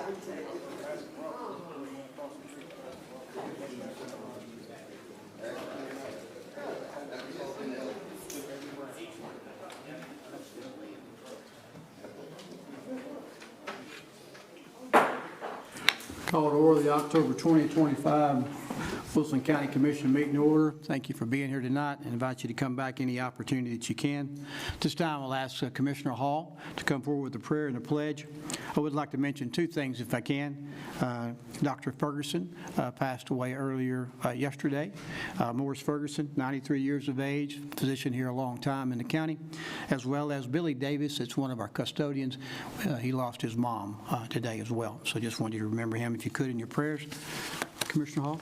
Call to order the October 2025 Wilson County Commission meeting to order. Thank you for being here tonight and invite you to come back any opportunity that you can. This time I'll ask Commissioner Hall to come forward with the prayer and the pledge. I would like to mention two things if I can. Dr. Ferguson passed away earlier yesterday. Morris Ferguson, 93 years of age, physician here a long time in the county, as well as Billy Davis. It's one of our custodians. He lost his mom today as well. So just wanted you to remember him if you could in your prayers. Commissioner Hall.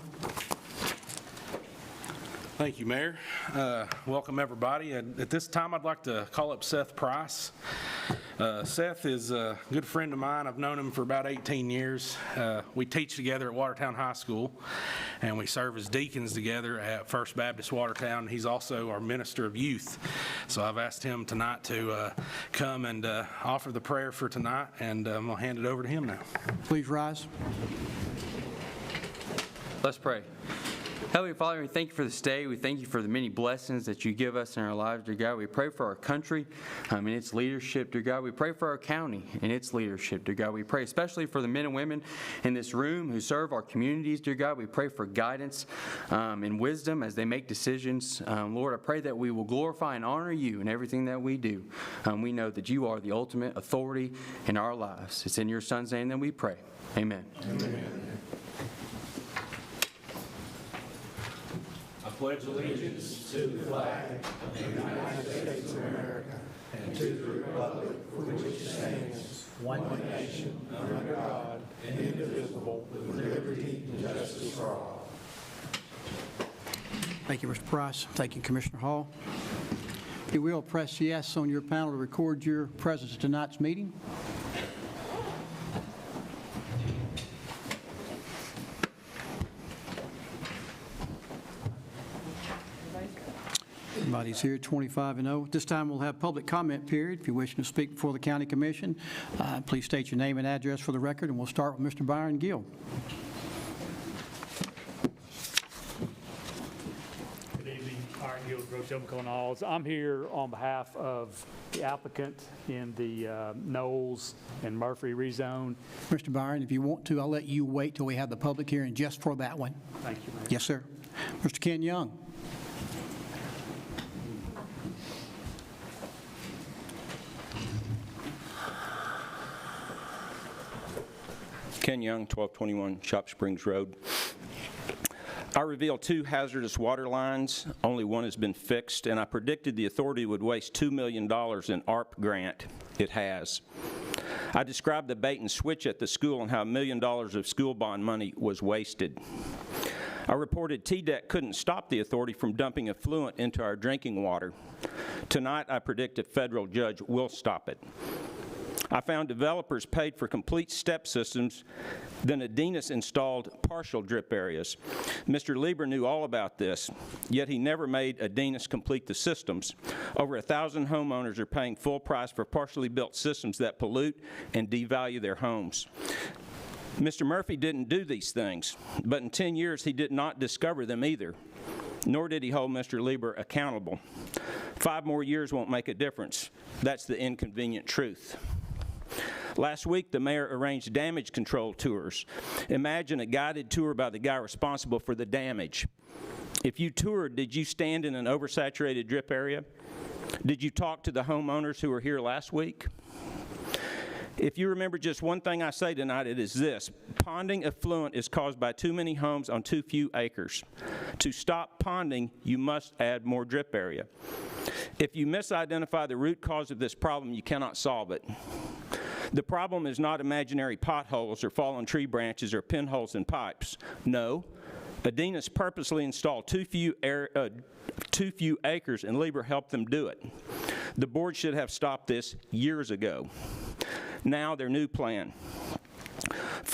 Thank you, Mayor. Welcome, everybody. At this time, I'd like to call up Seth Price. Seth is a good friend of mine. I've known him for about 18 years. We teach together at Watertown High School, and we serve as deacons together at First Baptist Watertown. He's also our minister of youth. So I've asked him tonight to come and offer the prayer for tonight, and I'm going to hand it over to him now. Please rise. Let's pray. Heavenly Father, we thank you for this day. We thank you for the many blessings that you give us in our lives, dear God. We pray for our country and its leadership, dear God. We pray for our county and its leadership, dear God. We pray especially for the men and women in this room who serve our communities, dear God. We pray for guidance and wisdom as they make decisions. Lord, I pray that we will glorify and honor you in everything that we do. We know that you are the ultimate authority in our lives. It's in your Son's name that we pray. Amen. Amen. I pledge allegiance to the flag of the United States of America and to the republic for which it stands, one nation, under God, indivisible, with liberty and justice for all. Thank you, Mr. Price. Thank you, Commissioner Hall. If you will, press yes on your panel to record your presence at tonight's meeting. Everybody's here, 25 and 0. This time we'll have public comment period. If you wish to speak before the County Commission, please state your name and address for the record, and we'll start with Mr. Byron Gill. Good evening, Byron Gill, Grove Jumbo Halls. I'm here on behalf of the applicant in the Knowles and Murphy rezone. Mr. Byron, if you want to, I'll let you wait till we have the public hearing just for that one. Thank you, Mayor. Yes, sir. Mr. Ken Young. Ken Young, 1221 Shop Springs Road. I revealed 2 hazardous water lines. Only one has been fixed, and I predicted the authority would waste $2 million in ARP grant. It has. I described the bait and switch at the school and how $1 million of school bond money was wasted. I reported TDEC couldn't stop the authority from dumping effluent into our drinking water. Tonight, I predict a federal judge will stop it. I found developers paid for complete step systems, then Adenis installed partial drip areas. Mr. Lieber knew all about this, yet he never made Adenis complete the systems. Over 1,000 homeowners are paying full price for partially built systems that pollute and devalue their homes. Mr. Murphy didn't do these things, but in 10 years he did not discover them either, nor did he hold Mr. Lieber accountable. 5 more years won't make a difference. That's the inconvenient truth. Last week, the mayor arranged damage control tours. Imagine a guided tour by the guy responsible for the damage. If you toured, did you stand in an oversaturated drip area? Did you talk to the homeowners who were here last week? If you remember just one thing I say tonight, it is this: ponding effluent is caused by too many homes on too few acres. To stop ponding, you must add more drip area. If you misidentify the root cause of this problem, you cannot solve it. The problem is not imaginary potholes or fallen tree branches or pinholes in pipes. No, Adenis purposely installed too few acres, and Lieber helped them do it. The board should have stopped this years ago. Now, their new plan.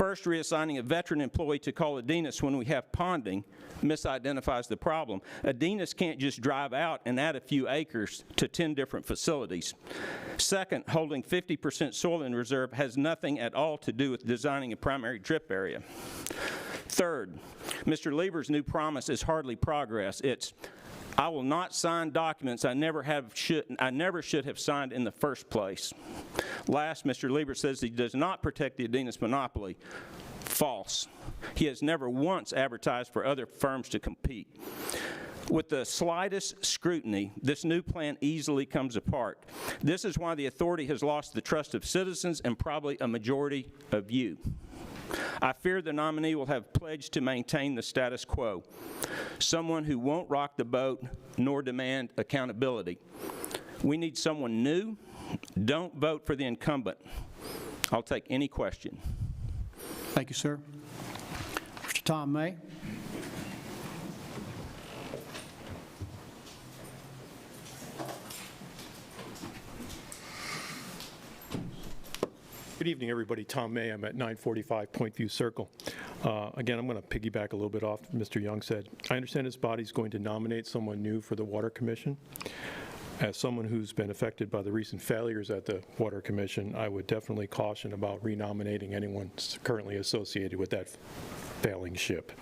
First, reassigning a veteran employee to call Adenis when we have ponding misidentifies the problem. Adenis can't just drive out and add a few acres to 10 different facilities. Second, holding 50% soil in reserve has nothing at all to do with designing a primary drip area. Third, Mr. Lieber's new promise is hardly progress. It's, I will not sign documents I never should have signed in the first place. Last, Mr. Lieber says he does not protect the Adenis monopoly. False. He has never once advertised for other firms to compete. With the slightest scrutiny, this new plan easily comes apart. This is why the authority has lost the trust of citizens and probably a majority of you. I fear the nominee will have pledged to maintain the status quo, someone who won't rock the boat nor demand accountability. We need someone new. Don't vote for the incumbent. I'll take any question. Thank you, sir. Mr. Tom May. Good evening, everybody. Tom May. I'm at 945 Pointview Circle. Again, I'm going to piggyback a little bit off what Mr. Young said. I understand this body's going to nominate someone new for the Water Commission. As someone who's been affected by the recent failures at the Water Commission, I would definitely caution about renominating anyone currently associated with that failing ship.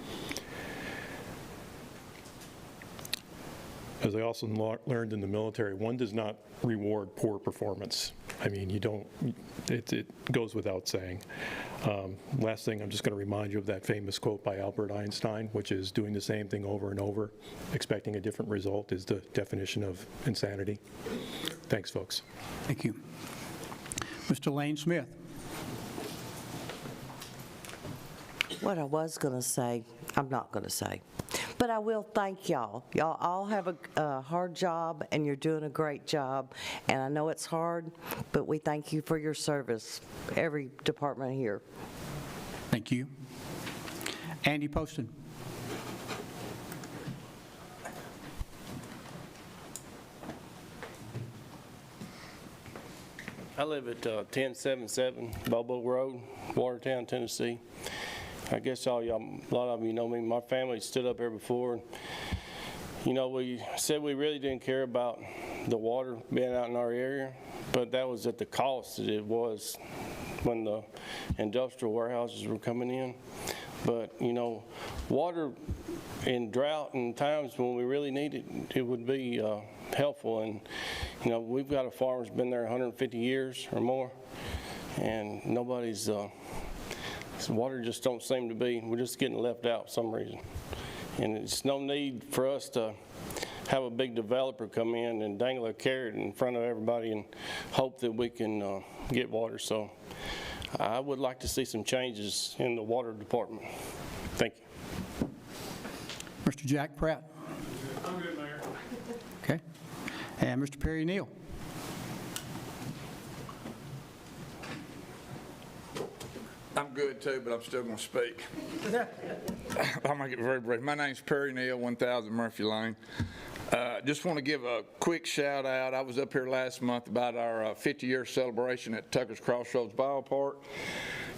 As I also learned in the military, one does not reward poor performance. I mean, you don't, it goes without saying. Last thing, I'm just going to remind you of that famous quote by Albert Einstein, which is doing the same thing over and over, expecting a different result is the definition of insanity. Thanks, folks. Thank you. Mr. Lane Smith. What I was going to say, I'm not going to say. But I will thank y'all. Y'all all have a hard job, and you're doing a great job. And I know it's hard, but we thank you for your service, every department here. Thank you. Andy Poston. I live at 1077 Bobo Road, Watertown, Tennessee. I guess a lot of you know me. My family stood up here before. You know, we said we really didn't care about the water being out in our area, but that was at the cost that it was when the industrial warehouses were coming in. But, you know, water in drought and times when we really need it, it would be helpful. And, you know, we've got a farm that's been there 150 years or more, and nobody's water just don't seem to be, we're just getting left out for some reason. And it's no need for us to have a big developer come in and dangle a carrot in front of everybody and hope that we can get water. So I would like to see some changes in the water department. Thank you. Mr. Jack Pratt. I'm good, Mayor. Okay. And Mr. Perry Neal. I'm good too, but I'm still going to speak. I'll make it very brief. My name's Perry Neal, 1000 Murphy Lane. Just want to give a quick shout out. I was up here last month about our 50-year celebration at Tucker's Crossroads Ballpark.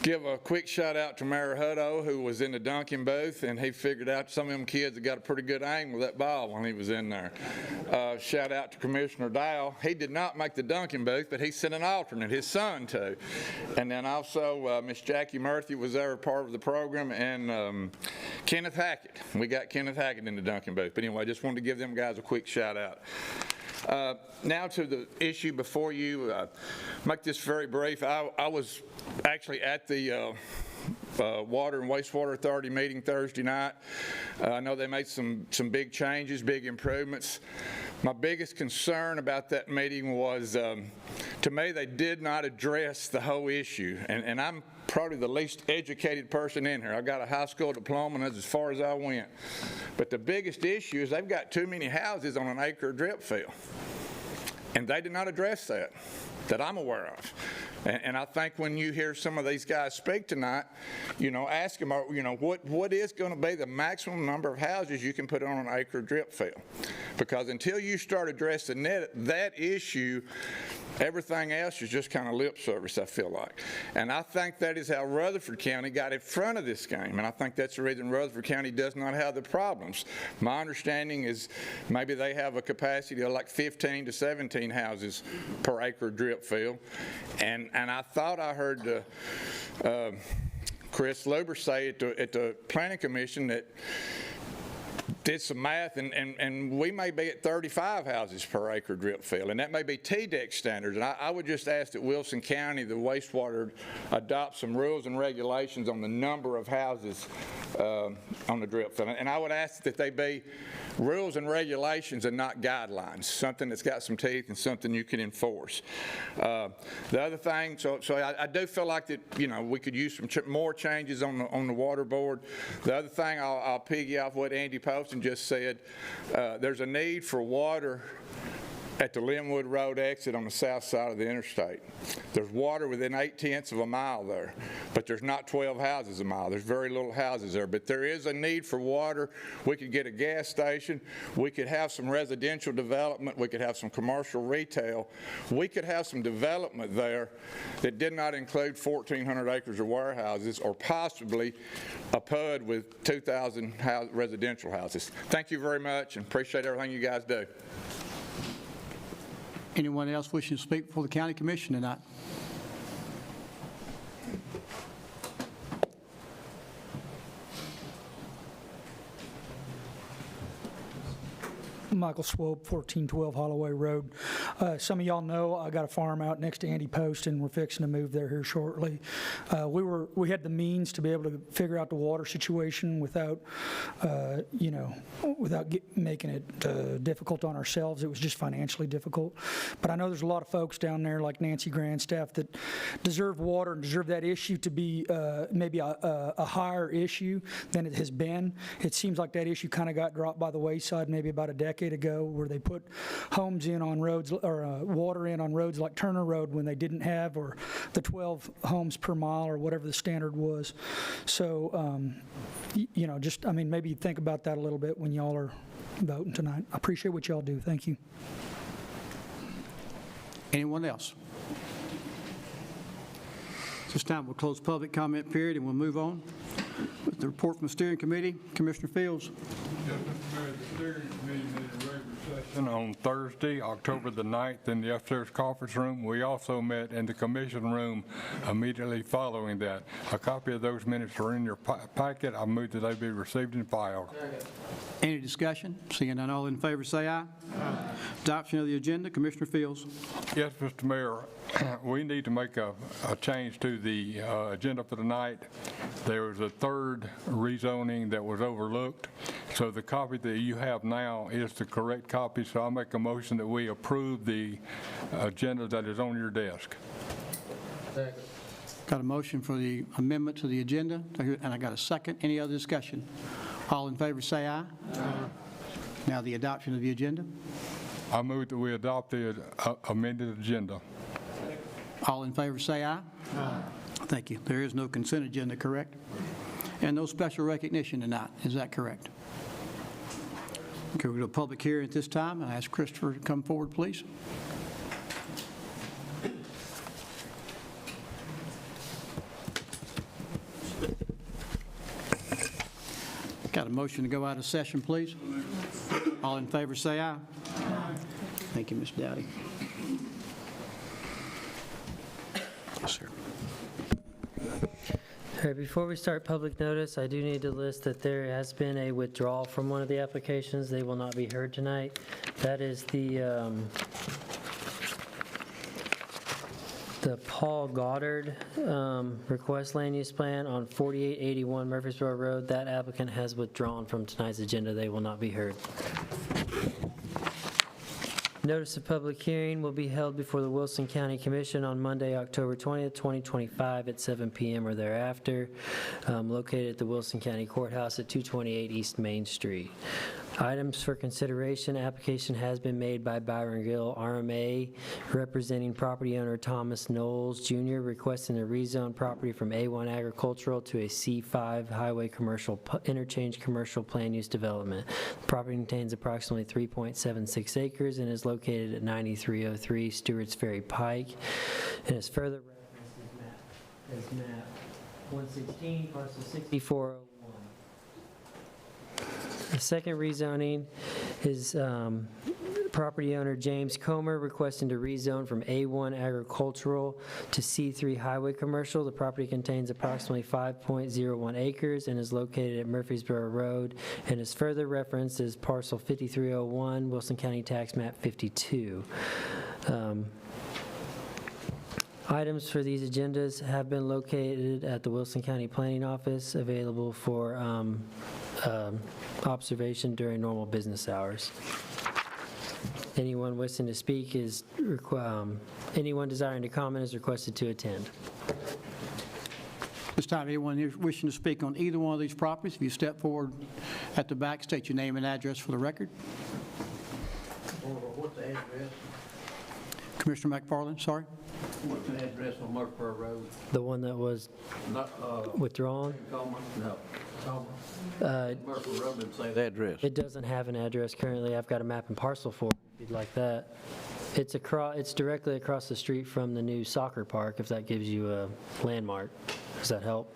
Give a quick shout out to Mayor Hutto, who was in the dunking booth, and he figured out some of them kids that got a pretty good aim with that ball when he was in there. Shout out to Commissioner Dow. He did not make the dunking booth, but he sent an alternate, his son too. And then also Miss Jackie Murphy was there, part of the program, and Kenneth Hackett. We got Kenneth Hackett in the dunking booth. But anyway, I just wanted to give them guys a quick shout out. Now to the issue before you. Make this very brief. I was actually at the Water and Wastewater Authority meeting Thursday night. I know they made some big changes, big improvements. My biggest concern about that meeting was, to me, they did not address the whole issue. And I'm probably the least educated person in here. I got a high school diploma, and that's as far as I went. But the biggest issue is they've got too many houses on an acre drip field. And they did not address that I'm aware of. And I think when you hear some of these guys speak tonight, you know, ask them, you know, what is going to be the maximum number of houses you can put on an acre drip field? Because until you start addressing that issue, Everything else is just kind of lip service, I feel like. And I think that is how Rutherford County got in front of this game, and I think that's the reason Rutherford County does not have the problems. My understanding is maybe they have a capacity of like 15 to 17 houses per acre drip field, and I thought I heard Chris Luber say at the Planning Commission that did some math, and we may be at 35 houses per acre drip field, and that may be TDEC standards. And I would just ask that Wilson County, the wastewater, adopt some rules and regulations on the number of houses on the drip field. And I would ask that they be rules and regulations and not guidelines, something that's got some teeth and something you can enforce. The other thing, so I do feel like that, you know, we could use some more changes on the water board. The other thing, I'll piggy off what Andy Poston just said. There's a need for water at the Linwood Road exit on the south side of the interstate. There's water within 8/10 of a mile there, but there's not 12 houses a mile. There's very little houses there, but there is a need for water. We could get a gas station. We could have some residential development. We could have some commercial retail. We could have some development there that did not include 1,400 acres of warehouses or possibly a PUD with 2,000 residential houses. Thank you very much and appreciate everything you guys do. Anyone else wishing to speak before the county commission tonight? Michael Swope, 1412 Holloway Road. Some of y'all know I got a farm out next to Andy Post, and we're fixing to move there here shortly. We had the means to be able to figure out the water situation without, making it difficult on ourselves. It was just financially difficult. But I know there's a lot of folks down there like Nancy Grandstaff that deserve water and deserve that issue to be maybe a higher issue than it has been. It seems like that issue kind of got dropped by the wayside maybe about a decade ago, where they put homes in on roads or water in on roads like Turner Road when they didn't have, or the 12 homes per mile or whatever the standard was. So, maybe think about that a little bit when y'all are voting tonight. I appreciate what y'all do. Thank you. Anyone else? This time we'll close public comment period and we'll move on with the report from the steering committee. Commissioner Fields. Yes, Mr. Mayor, the steering committee made a regular session on Thursday, October the 9th, in the upstairs conference room. We also met in the commission room immediately following that. A copy of those minutes are in your packet. I move that they be received and filed. Any discussion? Seeing none, all in favor say aye. Aye. Adoption of the agenda. Commissioner Fields. Yes, Mr. Mayor, we need to make a change to the agenda for tonight. There was a third rezoning that was overlooked. So the copy that you have now is the correct copy. So I'll make a motion that we approve the agenda that is on your desk. Got a motion for the amendment to the agenda, and I got a second. Any other discussion? All in favor say aye. Aye. Now the adoption of the agenda. I move that we adopt the amended agenda. All in favor say aye. Aye. Thank you. There is no consent agenda, correct? And no special recognition tonight. Is that correct? Okay, we'll go to a public hearing at this time. I ask Christopher to come forward, please. Got a motion to go out of session, please? All in favor say aye. Aye. Thank you, Ms. Dowdy. Yes, sir. All right, before we start public notice, I do need to list that there has been a withdrawal from one of the applications. They will not be heard tonight. That is the Paul Goddard request land use plan on 4881 Murfreesboro Road. That applicant has withdrawn from tonight's agenda. They will not be heard. Notice of public hearing will be held before the Wilson County Commission on Monday, October 20th, 2025 at 7 p.m. or thereafter, located at the Wilson County Courthouse at 228 East Main Street. Items for consideration: application has been made by Byron Gill, RMA, representing property owner Thomas Knowles Jr., requesting to rezone property from A1 agricultural to a C5 highway commercial interchange commercial plan use development. The property contains approximately 3.76 acres and is located located at 9303 Stewart's Ferry Pike, and is further referenced as map 116, parcel 6401. The second rezoning is property owner James Comer requesting to rezone from A1 agricultural to C3 highway commercial. The property contains approximately 5.01 acres and is located at Murfreesboro Road, and is further referenced as parcel 5301, Wilson County Tax Map 52. Items for these agendas have been located at the Wilson County Planning Office, available for observation during normal business hours. Anyone wishing to speak is, anyone desiring to comment is requested to attend. This time, anyone here wishing to speak on either one of these properties, if you step forward at the back, state your name and address for the record. What's the address? Commissioner McFarland, sorry. What's the address on Murfreesboro Road? The one that was withdrawn? Comer? No. Comer? Murfreesboro Road didn't say the address. It doesn't have an address currently. I've got a map and parcel for it, if you'd like that. It's directly across the street from the new soccer park, if that gives you a landmark. Does that help?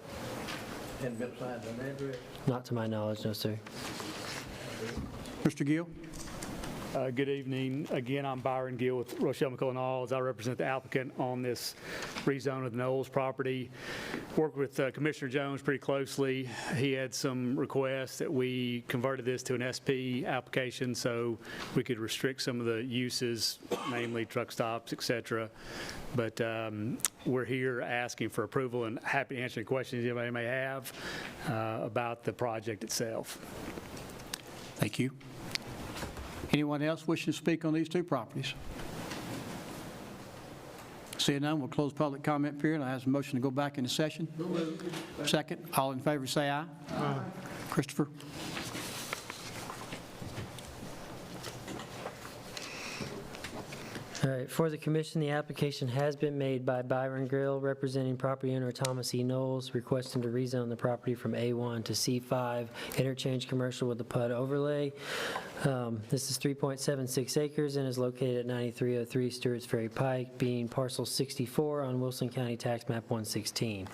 Hadn't been assigned an address? Not to my knowledge, no, sir. Mr. Gill? Good evening. Again, I'm Byron Gill with Rochelle McCullough Alls. I represent the applicant on this rezone of the Knowles property. Worked with Commissioner Jones pretty closely. He had some requests that we converted this to an SP application so we could restrict some of the uses, namely truck stops, et cetera. But we're here asking for approval and happy to answer any questions anybody may have about the project itself. Thank you. Anyone else wishing to speak on these two properties? Seeing none, we'll close public comment period. I ask a motion to go back into session. Second. All in favor, say aye. Aye. Christopher? All right, for the commission, the application has been made by Byron Grill, representing property owner Thomas E. Knowles, requesting to rezone the property from A1 to C5, interchange commercial with the PUD overlay. This is 3.76 acres and is located at 9303 Stewart's Ferry Pike, being parcel 64 on Wilson County Tax Map 116.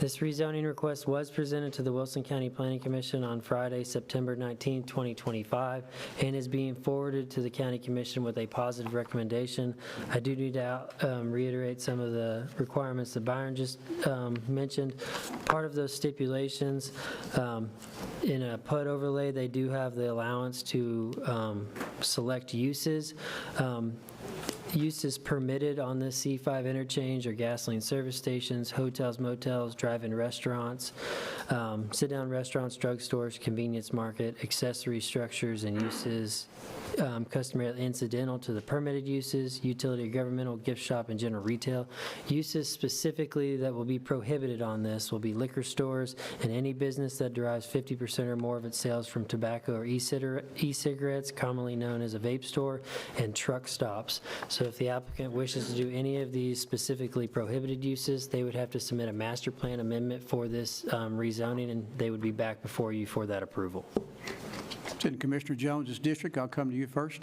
This rezoning request was presented to the Wilson County Planning Commission on Friday, September 19, 2025, and is being forwarded to the County Commission with a positive recommendation. I do need to reiterate some of the requirements that Byron just mentioned. Part of those stipulations, in a PUD overlay, they do have the allowance to select uses. Uses permitted on this C5 interchange are gasoline service stations, hotels, motels, drive-in restaurants, sit-down restaurants, drugstores, convenience market, accessory structures and uses customarily incidental to the permitted uses, utility, governmental, gift shop, and general retail. Uses specifically that will be prohibited on this will be liquor stores and any business that derives 50% or more of its sales from tobacco or e-cigarettes, commonly known as a vape store, and truck stops. So if the applicant wishes to do any of these specifically prohibited uses, they would have to submit a master plan amendment for this rezoning, and they would be back before you for that approval. It's in Commissioner Jones's district. I'll come to you first.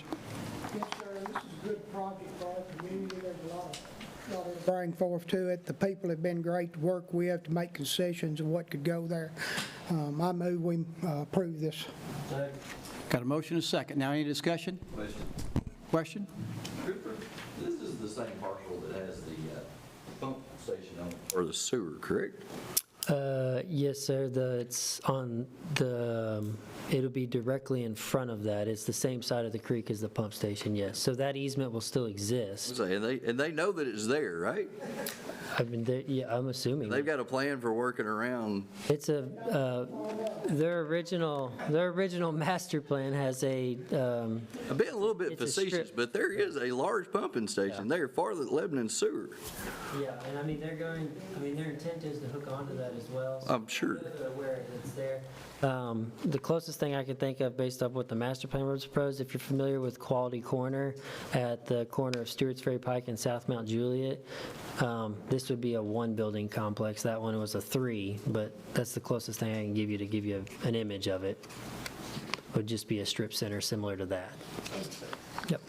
Yes, sir. This is a good project for our community. There's a lot to bring forth to it. The people have been great to work with to make concessions of what could go there. I move we approve this. Got a motion and a second. Now, any discussion? Question? This is the same parcel that has the pump station on it, or the sewer, correct? Yes, sir. It's on the, it'll be directly in front of that. It's the same side of the creek as the pump station, yes. So that easement will still exist. And they know that it's there, right? I mean, yeah, I'm assuming. They've got a plan for working around. It's their original master plan has a. I've been a little bit facetious, but there is a large pumping station there for the Lebanon sewer. Yeah, and I mean, their intent is to hook onto that as well. So I'm sure. they're aware it's there. The closest thing I could think of based off what the master plan was proposed, if you're familiar with Quality Corner at the corner of Stewart's Ferry Pike and South Mount Juliet, this would be a one-building complex. That one was a 3, but that's the closest thing I can give you to give you an image of it. It would just be a strip center similar to that. Yep.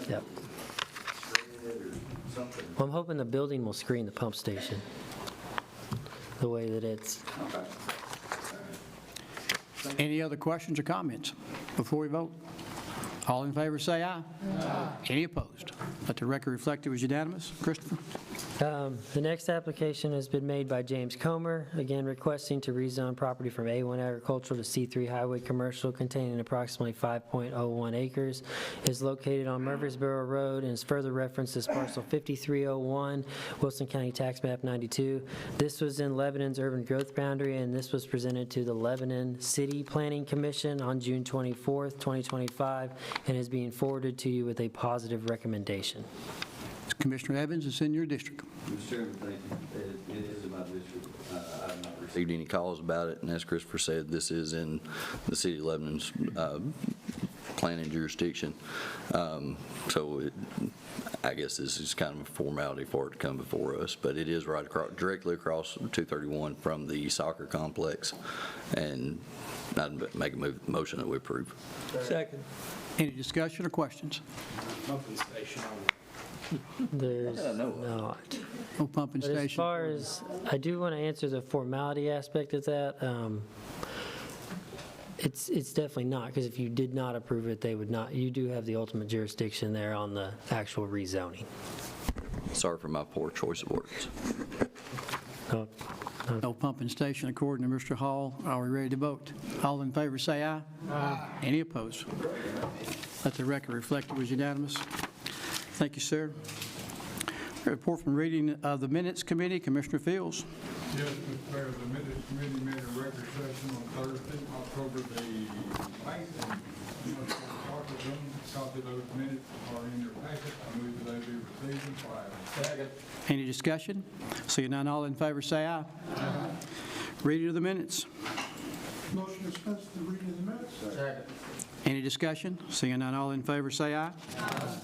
Yep. Well, I'm hoping the building will screen the pump station, the way that it's. Any other questions or comments before we vote? All in favor, say aye. Aye. Any opposed? Let the record reflect it was unanimous. Christopher? The next application has been made by James Comer, again requesting to rezone property from A1 agricultural to C3 highway commercial containing approximately 5.01 acres. Is located on Murfreesboro Road and is further referenced as parcel 5301, Wilson County Tax Map 92. This was in Lebanon's urban growth boundary, and this was presented to the Lebanon City Planning Commission on June 24th, 2025, and is being forwarded to you with a positive recommendation. Commissioner Evans, it's in your district. Mr. Chairman, thank you. It is in my district. I've not received any calls about it, and as Christopher said, this is in the city of Lebanon's planning jurisdiction. I guess this is kind of a formality for it to come before us, but it is right across, directly across 231 from the soccer complex, and I'd make a motion that we approve. Second. Any discussion or questions? Pumping station on There's not. No pumping But as station? far as, I do want to answer the formality aspect of that. It's definitely not, because if you did not approve it, they would not, you do have the ultimate jurisdiction there on the actual rezoning. Sorry for my poor choice of words. No pumping station according to Mr. Hall. Are we ready to vote? All in favor, say aye. Aye. Any opposed? Let the record reflect it was unanimous. Thank you, sir. Report from reading of the Minutes Committee, Commissioner Fields. Yes, Mr. Mayor, the Minutes Committee made a record session on Thursday, October the 9th, and you must talk to them. Copy of those minutes are in your packet. I move that they be received and filed. Second. Any discussion? Seeing none, all in favor, say aye. Aye. Reading of the minutes. Motion to dispense the reading of the minutes. Second. Any discussion? Seeing none, all in favor, say aye. Aye.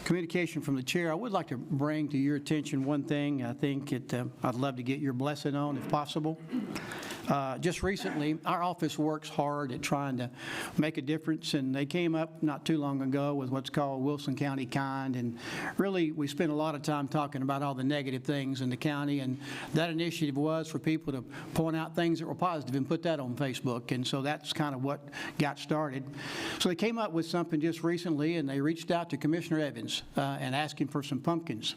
Communication from the chair. I would like to bring to your attention one thing I think I'd love to get your blessing on if possible. Just recently, our office works hard at trying to make a difference, and they came up not too long ago with what's called Wilson County Kind, and really we spent a lot of time talking about all the negative things in the county, and that initiative was for people to point out things that were positive and put that on Facebook, and so that's kind of what got started. So they came up with something just recently, and they reached out to Commissioner Evans and asked him for some pumpkins,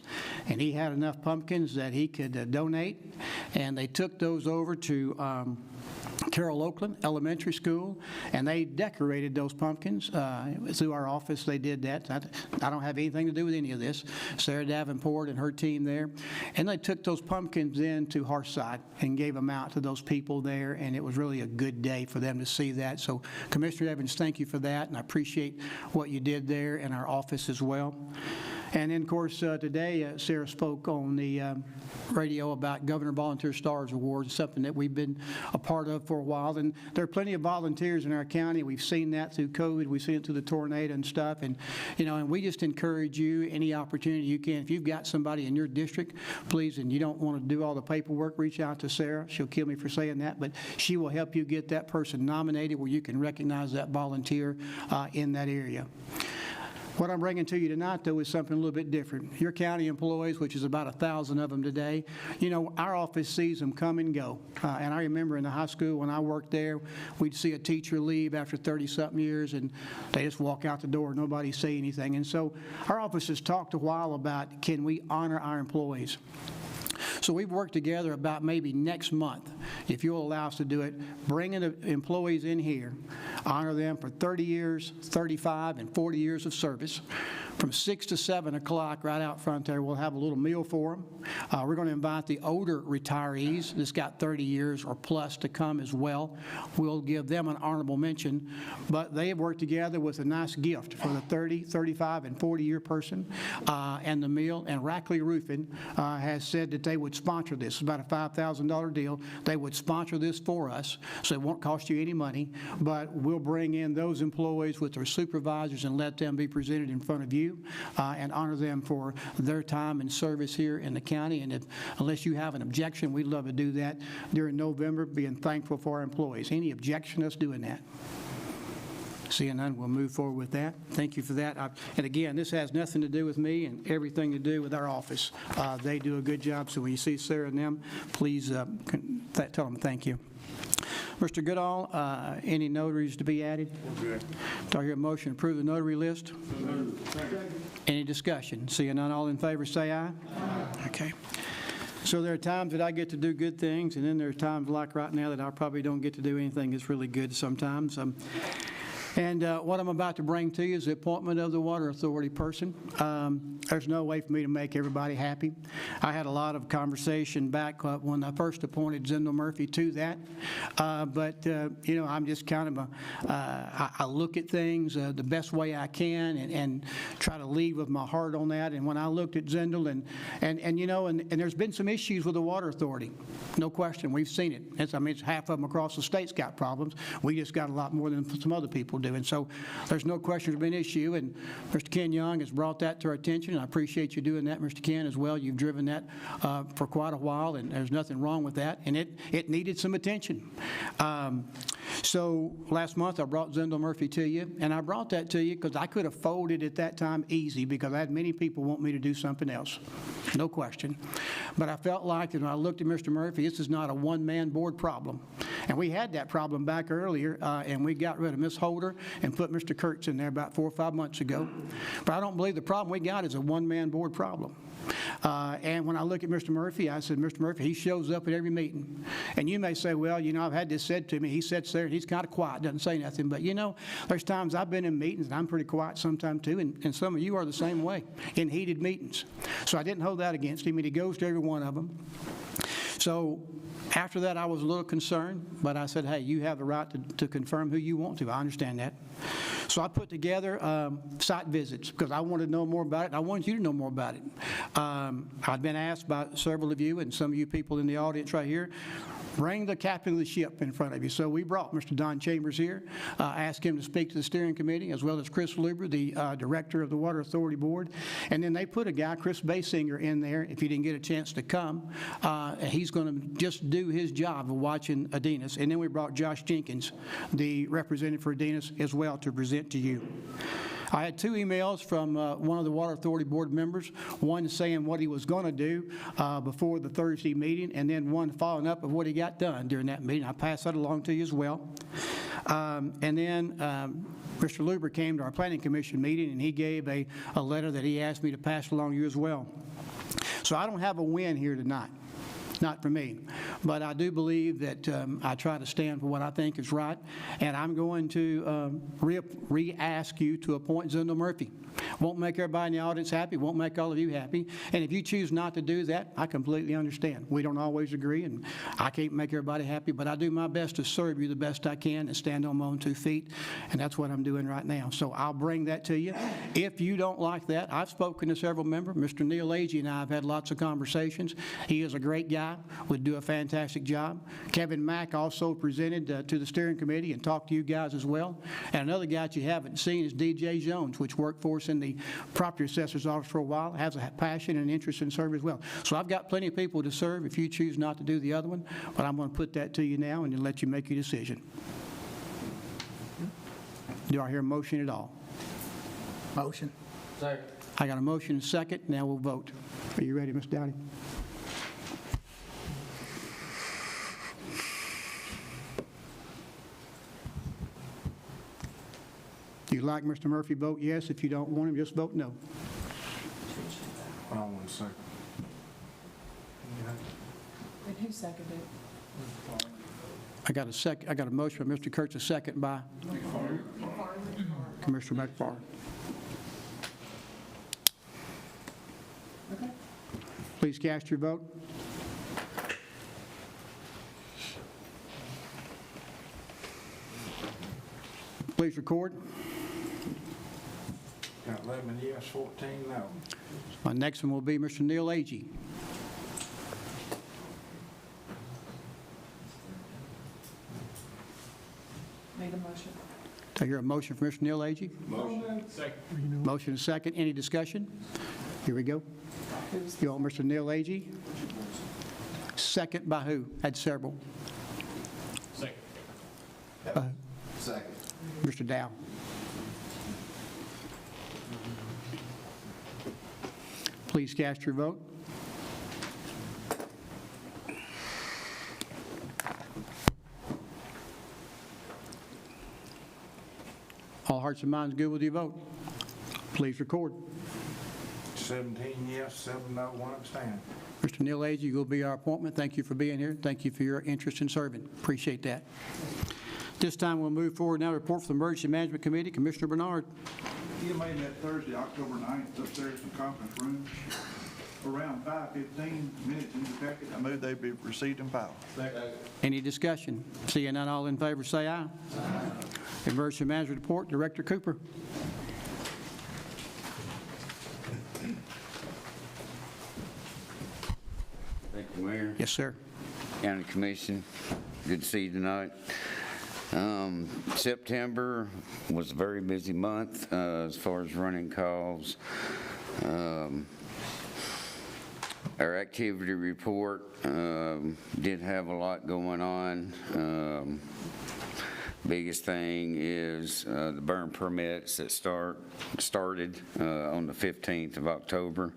and he had enough pumpkins that he could donate, and they took those over to Carroll Oakland Elementary School, and they decorated those pumpkins through our office. They did that. I don't have anything to do with any of this. Sarah Davenport and her team there, and they took those pumpkins into Hearthside and gave them out to those people there, and it was really a good day for them to see that. So Commissioner Evans, thank you for that, and I appreciate what you did there in our office as well. And then, of course, today, Sarah spoke on the radio about Governor Volunteer Stars Awards, something that we've been a part of for a while. And there are plenty of volunteers in our county. We've seen that through COVID. We've seen it through the tornado and stuff. And, and we just encourage you, any opportunity you can. If you've got somebody in your district, please, and you don't want to do all the paperwork, reach out to Sarah. She'll kill me for saying that, but she will help you get that person nominated where you can recognize that volunteer in that area. What I'm bringing to you tonight, though, is something a little bit different. Your county employees, which is about 1,000 of them today, our office sees them come and go. And I remember in the high school when I worked there, we'd see a teacher leave after 30-something years, and they just walk out the door, nobody say anything. And so our office has talked a while about, can we honor our employees? So we've worked together about maybe next month, if you'll allow us to do it, bringing the employees in here, honor them for 30 years, 35, and 40 years of service. From 6 to 7 o'clock right out front there, we'll have a little meal for them. We're going to invite the older retirees that's got 30 years or plus to come as well. We'll give them an honorable mention, but they have worked together with a nice gift for the 30, 35, and 40-year person and the meal, and Rackley Roofing has said that they would sponsor this. It's about a $5,000 deal. They would sponsor this for us, so it won't cost you any money, but we'll bring in those employees with their supervisors and let them be presented in front of you and honor them for their time and service here in the county. And unless you have an objection, we'd love to do that during November, being thankful for our employees. Any objection to us doing that? Seeing none, we'll move forward with that. Thank you for that. And again, this has nothing to do with me and everything to do with our office. They do a good job, so when you see Sarah and them, please tell them thank you. Mr. Goodall, any notaries to be added? Do I hear a motion to approve the notary list? Any discussion? Seeing none, all in favor, say aye. Okay. So there are times that I get to do good things, and then there are times like right now that I probably don't get to do anything that's really good sometimes. And what I'm about to bring to you is the appointment of the Water Authority person. There's no way for me to make everybody happy. I had a lot of conversation back when I first appointed Zendel Murphy to that. But I'm just kind of I look at things the best way I can and try to lead with my heart on that. And when I looked at Zendel and there's been some issues with the Water Authority. No question. We've seen it. It's half of them across the state's got problems. We just got a lot more than some other people do. And so there's no question there's been an issue, and Mr. Ken Young has brought that to our attention, and I appreciate you doing that, Mr. Ken, as well. You've driven that for quite a while, and there's nothing wrong with that, and it needed some attention. So last month I brought Zendel Murphy to you, and I brought that to you because I could have folded at that time easy because I had many people want me to do something else, no question. But I felt like when I looked at Mr. Murphy, this is not a one-man board problem. And we had that problem back earlier, and we got rid of Ms. Holder and put Mr. Kurtz in there about 4 or 5 months ago. But I don't believe the problem we got is a one-man board problem. And when I look at Mr. Murphy, I said, Mr. Murphy, he shows up at every meeting. And you may say, well, I've had this said to me. He sits there and he's kind of quiet, doesn't say nothing. But, there's times I've been in meetings and I'm pretty quiet sometimes too. And some of you are the same way in heated meetings. So I didn't hold that against him, and he goes to every one of them. So after that, I was a little concerned, but I said, hey, you have the right to confirm who you want to. I understand that. So I put together site visits because I wanted to know more about it. I wanted you to know more about it. I've been asked by several of you and some of you people in the audience right here, bring the captain of the ship in front of you. So we brought Mr. Don Chambers here, asked him to speak to the steering committee, as well as Chris Luber, the director of the Water Authority Board. And then they put a guy, Chris Basinger, in there. If he didn't get a chance to come, he's going to just do his job of watching Adenis. And then we brought Josh Jenkins, the representative for Adenis, as well, to present to you. I had 2 emails from one of the Water Authority Board members, one saying what he was going to do before the Thursday meeting, and then one following up of what he got done during that meeting. I passed that along to you as well. And then Mr. Luber came to our Planning Commission meeting, and he gave a letter that he asked me to pass along to you as well. So I don't have a win here tonight. Not for me. But I do believe that I try to stand for what I think is right, and I'm going to re-ask you to appoint Zendel Murphy. Won't make everybody in the audience happy, won't make all of you happy, and if you choose not to do that, I completely understand. We don't always agree, and I can't make everybody happy, but I do my best to serve you the best I can and stand on my own 2 feet, and that's what I'm doing right now. So I'll bring that to you. If you don't like that, I've spoken to several members. Mr. Neil Agee and I have had lots of conversations. He is a great guy. Would do a fantastic job. Kevin Mack also presented to the steering committee and talked to you guys as well. And another guy that you haven't seen is DJ Jones, which worked for us in the property assessor's office for a while, has a passion and interest in serving as well. So I've got plenty of people to serve if you choose not to do the other one, but I'm going to put that to you now and then let you make your decision. Do I hear a motion at all? Motion. Second. I got a motion and a second. Now we'll vote. Are you ready, Ms. Dowdy? If you like Mr. Murphy, vote yes. If you don't want him, just vote no. I don't want to second. And who seconded? I got a second. I got a motion by Mr. Kurtz, a second by Commissioner McFarland. Okay. Please cast your vote. Please record. Got 11 yes, 14 no. My next one will be Mr. Neil Agee. Made a motion. Do I hear a motion from Mr. Neil Agee? Motion. Second. Motion is second. Any discussion? Here we go. You want Mr. Neil Agee? Second by who? Had several. Second. Second. Mr. Dow. Please cast your vote. All hearts and minds good with your vote? Please record. 17 yes, 7 no, 1 abstain. Mr. Neil Agee will be our appointment. Thank you for being here. Thank you for your interest in serving. Appreciate that. This time, we'll move forward now to report from the Emergency Management Committee. Commissioner Bernard. EMA met Thursday, October 9th, upstairs in the conference room. Around 5:15 minutes in the packet, I move they be received and filed. Any discussion? Seeing none, all in favor say aye. Emergency Management Report, Director Cooper. Thank you, Mayor. Yes, sir. County Commission, good to see you tonight. September was a very busy month as far as running calls. Our activity report did have a lot going on. Biggest thing is the burn permits that started on the 15th of October.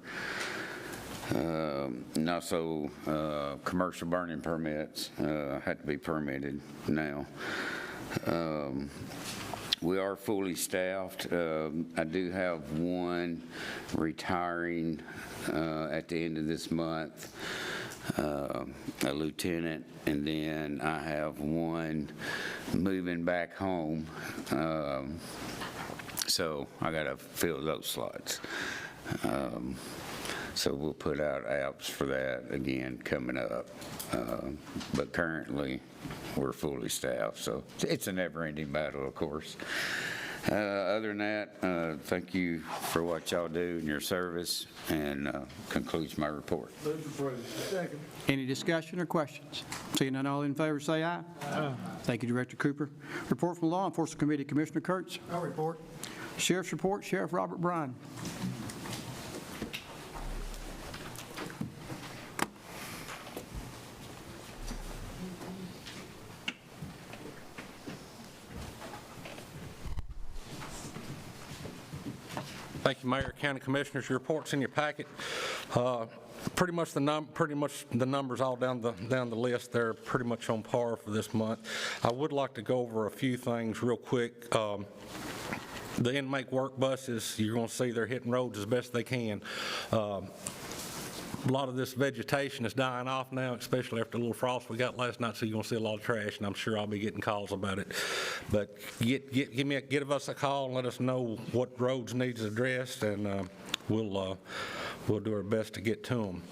And also commercial burning permits had to be permitted now. We are fully staffed. I do have one retiring at the end of this month, a lieutenant, and then I have one moving back home. So I got to fill those slots. So we'll put out apps for that again coming up. But currently, we're fully staffed, so it's a never-ending battle, of course. Other than that, thank you for what y'all do in your service, and concludes my report. Any discussion or questions? Seeing none, all in favor say aye. Aye. Thank you, Director Cooper. Report from the Law Enforcement Committee, Commissioner Kurtz. I'll report. Sheriff's report, Sheriff Robert Bryan. Thank you, Mayor, County Commissioners. Your report's in your packet. Pretty much the numbers all down the list. They're pretty much on par for this month. I would like to go over a few things real quick. The inmate work buses, you're going to see they're hitting roads as best they can. A lot of this vegetation is dying off now, especially after the little frost we got last night, so you're going to see a lot of trash, and I'm sure I'll be getting calls about it. But give us a call and let us know what roads needs addressed, and we'll do our best to get to them.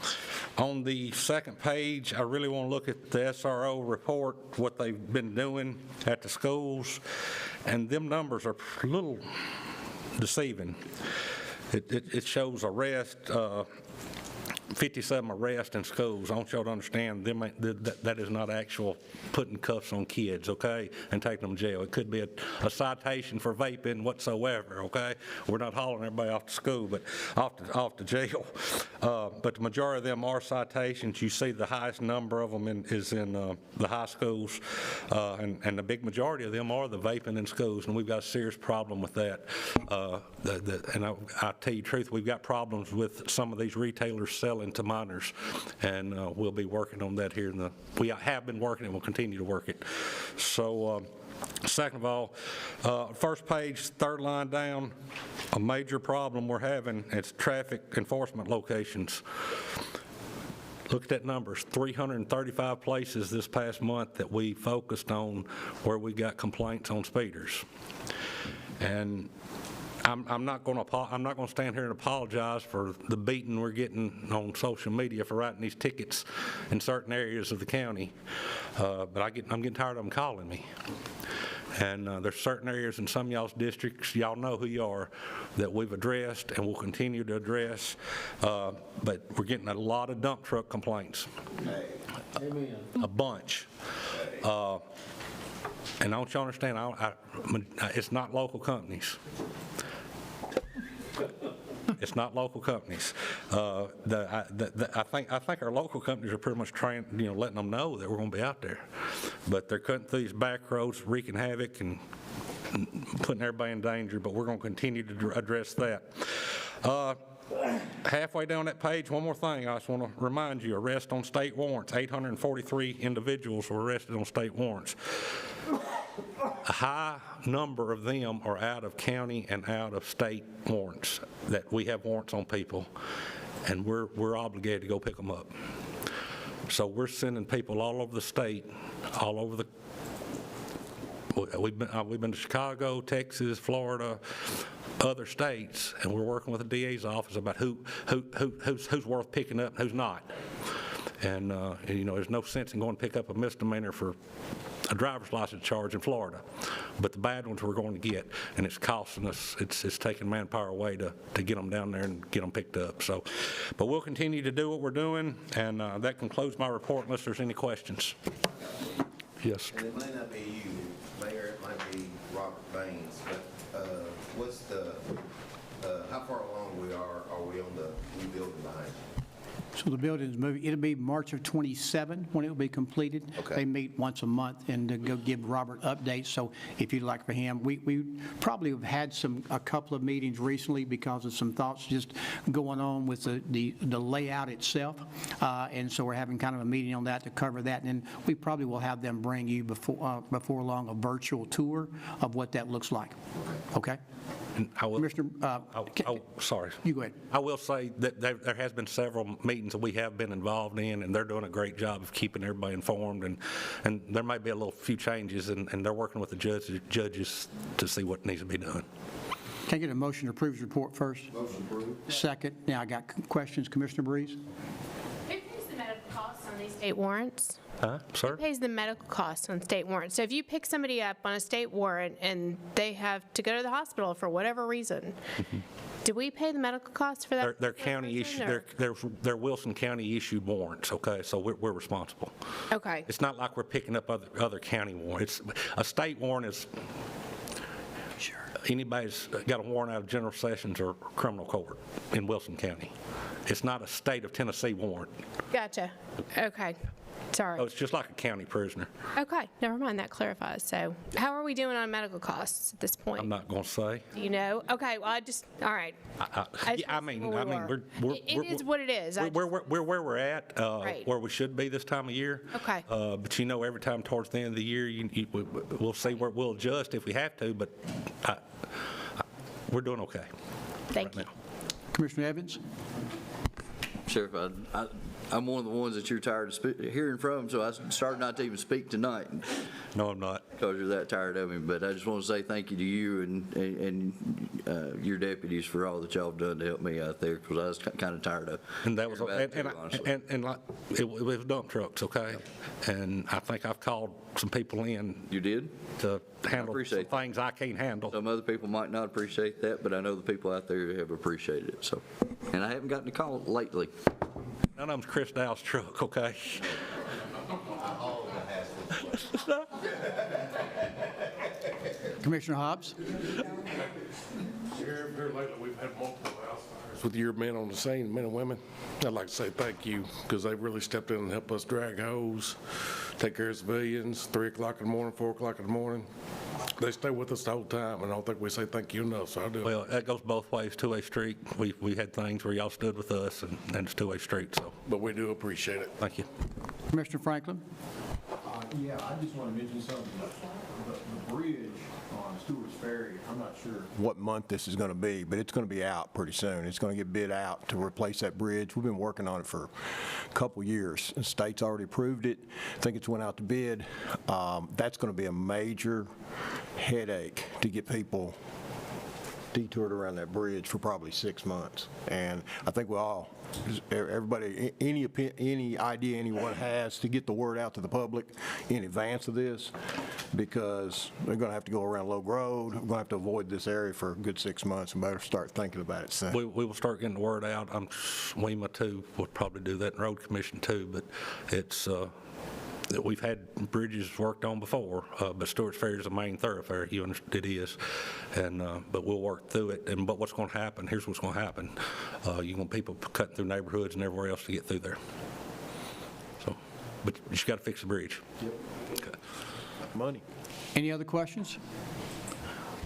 On the second page, I really want to look at the SRO report, what they've been doing at the schools, and them numbers are a little deceiving. It shows arrest, 57 arrests in schools. I want y'all to understand that is not actual putting cuffs on kids, okay, and taking them to jail. It could be a citation for vaping whatsoever, okay? We're not hauling everybody off to school, but off to jail. But the majority of them are citations. You see the highest number of them is in the high schools, and the big majority of them are the vaping in schools, and we've got a serious problem with that. And I'll tell you the truth, we've got problems with some of these retailers selling to minors, and we'll be working on that here we have been working and we'll continue to work it. So second of all, first page, third line down, a major problem we're having, it's traffic enforcement locations. Look at that numbers, 335 places this past month that we focused on where we got complaints on speeders. And I'm not going to stand here and apologize for the beating we're getting on social media for writing these tickets in certain areas of the county, but I'm getting tired of them calling me. And there's certain areas in some of y'all's districts, y'all know who you are, that we've addressed and will continue to address, but we're getting a lot of dump truck complaints. Amen. A bunch. And I want you to understand, it's not local companies. It's not local companies. I think our local companies are pretty much letting them know that we're going to be out there. But they're cutting through these back roads, wreaking havoc and putting everybody in danger, but we're going to continue to address that. halfway down that page, one more thing, I just want to remind you, arrest on state warrants. 843 individuals were arrested on state warrants. A high number of them are out of county and out of state warrants, that we have warrants on people, and we're obligated to go pick them up. So we're sending people all over the state, all over the, we've been to Chicago, Texas, Florida, other states, and we're working with the DA's office about who's worth picking up and who's not. And, you know, there's no sense in going to pick up a misdemeanor for a driver's license charge in Florida. But the bad ones we're going to get, and it's costing us, it's taking manpower away to get them down there and get them picked up. So, but we'll continue to do what we're doing, and that concludes my report unless there's any questions. Yes. And it may not be you, Mayor, it might be Robert Baines, but what's the, how far along are we on the new building behind you? So the building's moving, it'll be March of '27 when it will be completed. Okay. They meet once a month and to go give Robert updates, so if you'd like for him, we probably have had a couple of meetings recently because of some thoughts just going on with the layout itself, and so we're having kind of a meeting on that to cover that, and then we probably will have them bring you before long a virtual tour of what that looks like. Okay? Commissioner, sorry. You go ahead. I will say that there has been several meetings that we have been involved in, and they're doing a great job of keeping everybody informed, and there may be a few changes, and they're working with the judges to see what needs to be done. Can I get a motion to approve his report first? Motion approved. Second. Now I got questions. Commissioner Breeze? Who pays the medical costs on these state warrants? Sir? Who pays the medical costs on state warrants? So if you pick somebody up on a state warrant and they have to go to the hospital for whatever reason, do we pay the medical costs for that? They're county issued. They're Wilson County issued warrants. Okay, so we're responsible. Okay. It's not like we're picking up other county warrants. A state warrant is. Anybody's got a warrant out of General Sessions or criminal court in Wilson County. It's not a state of Tennessee warrant. Gotcha. Okay. Sorry. So it's just like a county prisoner. Okay. Never mind. That clarifies. So how are we doing on medical costs at this point? I'm not going to say. Do you know? Okay. Well, all right. I mean, It is what it is. We're where we're at, Right. where we should be this time of year. Okay. But you know, every time towards the end of the year, we'll see where we'll adjust if we have to. But we're doing okay. Thank you. Now. Commissioner Evans? Sheriff, I'm one of the ones that you're tired of hearing from, so I started not to even speak tonight. No, I'm not. Because you're that tired of me. But I just want to say thank you to you and your deputies for all that y'all have done to help me out there, because I was kind of tired of. And that was, and like, it was dump trucks, okay? And I think I've called some people in. You did? To handle some things I can't handle. Some other people might not appreciate that, but I know the people out there have appreciated it. So, and I haven't gotten a call lately. None of them's Chris Dow's truck, okay? Commissioner Hobbs? Here lately, we've had multiple wildfires. With your men on the scene, men and women, I'd like to say thank you, because they've really stepped in and helped us drag hose, take care of civilians, 3 o'clock in the morning, 4 o'clock in the morning. They stay with us the whole time, and I don't think we say thank you enough, so I do. Well, that goes both ways, two-way street. We had things where y'all stood with us, and it's two-way street, so. But we do appreciate it. Thank you. Commissioner Franklin? Yeah, I just want to mention something. The bridge on Stewart's Ferry, I'm not sure what month this is going to be, but it's going to be out pretty soon. It's going to get bid out to replace that bridge. We've been working on it for a couple years. The state's already approved it. I think it's went out to bid. That's going to be a major headache to get people detoured around that bridge for probably 6 months. And I think everybody, any idea anyone has to get the word out to the public in advance of this, because they're going to have to go around Logue Road. We're going to have to avoid this area for a good 6 months, and better start thinking about it soon. We will start getting the word out. WEMA too will probably do that, and Road Commission too, but it's, we've had bridges worked on before, but Stewart's Ferry is a main thoroughfare. You understand it is, and but we'll work through it. But what's going to happen? Here's what's going to happen. You're going to people cutting through neighborhoods and everywhere else to get through there. So, but you just got to fix the bridge. Yep. Okay. Money. Any other questions?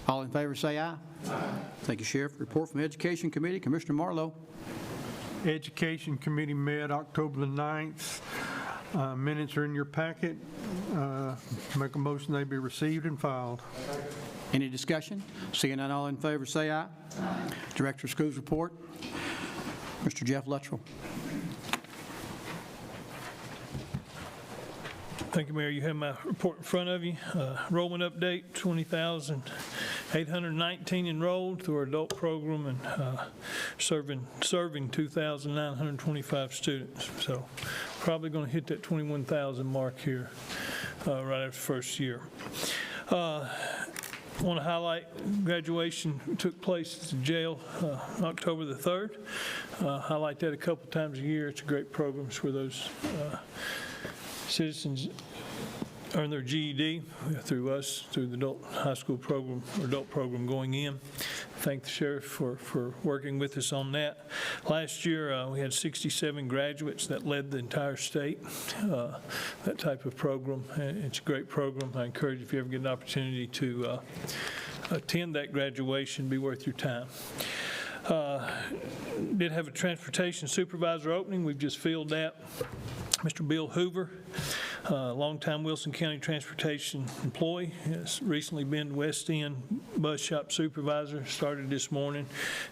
All in favor, say aye. Aye. Thank you, Sheriff. Report from Education Committee, Commissioner Marlowe. Education Committee met October the 9th. Minutes are in your packet. Make a motion they be received and filed. Any discussion? Seeing none, all in favor, say aye. Aye. Director of Schools report, Mr. Jeff Luttrell. Thank you, Mayor. You have my report in front of you. Enrollment update, 20,819 enrolled through our adult program and serving 2,925 students. So probably going to hit that 21,000 mark here right after first year. I want to highlight graduation took place at the jail October the 3rd. Highlight that a couple times a year. It's a great program where those citizens earn their GED through us, through the adult high school program, or adult program going in. Thank the sheriff for working with us on that. Last year, we had 67 graduates that led the entire state, that type of program. It's a great program. I encourage you, if you ever get an opportunity to attend that graduation, be worth your time. Did have a transportation supervisor opening. We've just filled that. Mr. Bill Hoover, longtime Wilson County Transportation employee, has recently been West End bus shop supervisor, started this morning